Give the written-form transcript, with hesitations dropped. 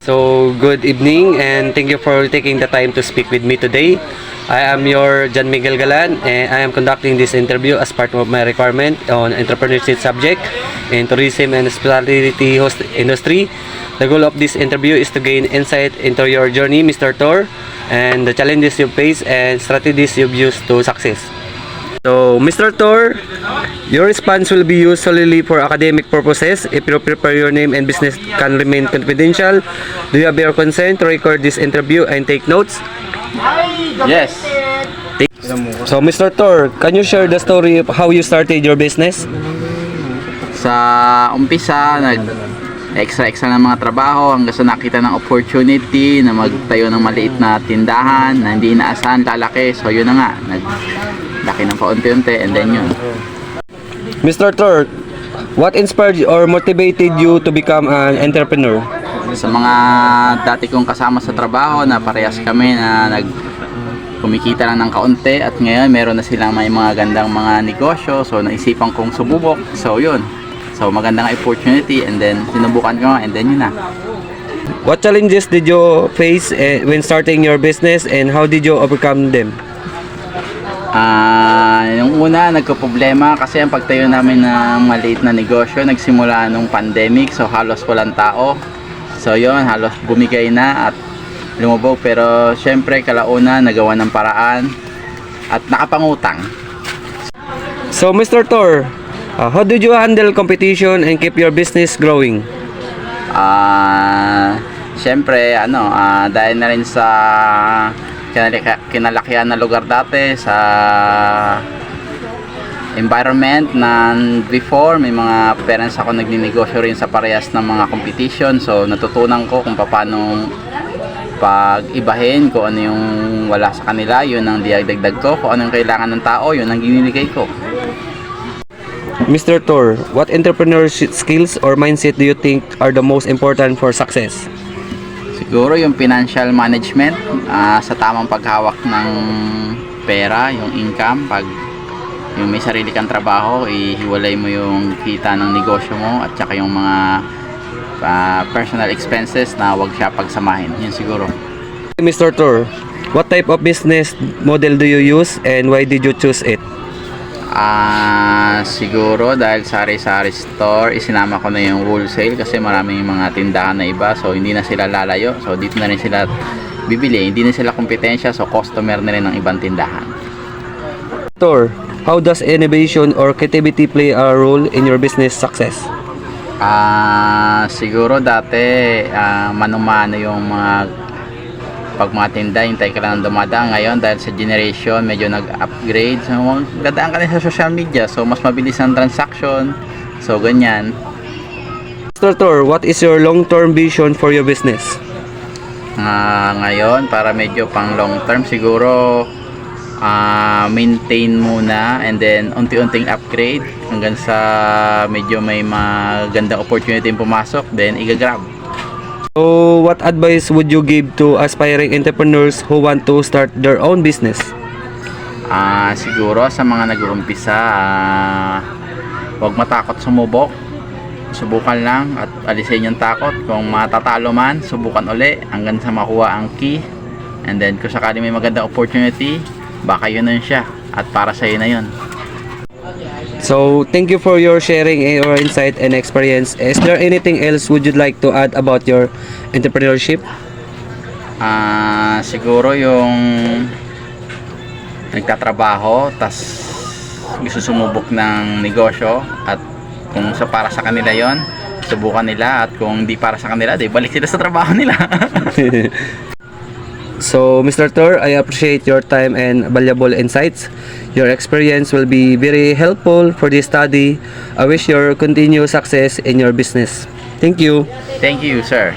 So, good evening and thank you for taking the time to speak with me today. I am your John Miguel Galan and I am conducting this interview as part of my requirement on entrepreneurship subject in tourism and hospitality host industry. The goal of this interview is to gain insight into your journey, Mr. Tor, and the challenges you face and strategies you've used to success. So, Mr. Tor, your response will be used solely for academic purposes. If you prepare your name and business can remain confidential, do you have your consent to record this interview and take notes? Yes. So, Mr. Tor, can you share the story of how you started your business? Sa umpisa, extra ng mga trabaho hanggang sa nakita ng opportunity na magtayo ng maliit na tindahan na hindi inaasahan lalaki. So yun na nga, naglaki ng paunti-unti and then yun. Mr. Tor, what inspired or motivated you to become an entrepreneur? Sa mga dati kong kasama sa trabaho na parehas kami na kumikita lang ng kaunti at ngayon meron na silang may mga gandang mga negosyo, so naisipan kong sububok. So yun. So magandang opportunity and then sinubukan ko and then yun na. What challenges did you face when starting your business and how did you overcome them? Yung una, nagka-problema kasi ang pagtayo namin ng maliit na negosyo nagsimula nung pandemic, so halos walang tao. So yun, halos bumigay na at lumubog, pero syempre kalauna nagawa ng paraan at nakapangutang. So, Mr. Tor, how did you handle competition and keep your business growing? Syempre dahil na rin sa kinalakihan na lugar dati, sa environment na before may mga parents ako nagninegosyo rin sa parehas ng mga competition, so natutunan ko kung paano pag-ibahin, kung ano yung wala sa kanila, yun ang diagdagdag ko, kung ano yung kailangan ng tao, yun ang ginibigay ko. Mr. Tor, what entrepreneurship skills or mindset do you think are the most important for success? Siguro yung financial management, sa tamang paghawak ng pera, yung income, pag yung may sarili kang trabaho, ihiwalay mo yung kita ng negosyo mo at saka yung mga personal expenses na wag siya pagsamahin. Yun siguro. Mr. Tor, what type of business model do you use and why did you choose it? Siguro dahil sari-sari store, isinama ko na yung wholesale kasi maraming mga tindahan na iba, so hindi na sila lalayo, so dito na rin sila bibili, hindi na sila kompetensya, so customer na rin ng ibang tindahan. Tor, how does innovation or creativity play a role in your business success? Siguro dati mano-mano yung pag mga tinda, hintay ka lang dumadaan. Ngayon dahil sa generation medyo nag-upgrade, so gadaan ka rin sa social media, so mas mabilis ang transaction, so ganyan. Mr. Tor, what is your long-term vision for your business? Ngayon para medyo pang long term siguro, maintain muna and then unti-unting upgrade hanggang sa medyo may magandang opportunity pumasok, then i-grab. So, what advice would you give to aspiring entrepreneurs who want to start their own business? Siguro sa mga nag-uumpisa, huwag matakot sumubok. Subukan lang at alisin yung takot. Kung matatalo man, subukan uli hanggang sa makuha ang key. And then kung sakali may magandang opportunity, baka yun na siya at para sa'yo na yun. So, thank you for your sharing your insight and experience. Is there anything else would you like to add about your entrepreneurship? Siguro yung nagtatrabaho tas gusto sumubok ng negosyo at kung para sa kanila yon, subukan nila, at kung hindi para sa kanila, di balik sila sa trabaho nila. So, Mr. Tor, I appreciate your time and valuable insights. Your experience will be very helpful for this study. I wish your continued success in your business. Thank you. Thank you, sir.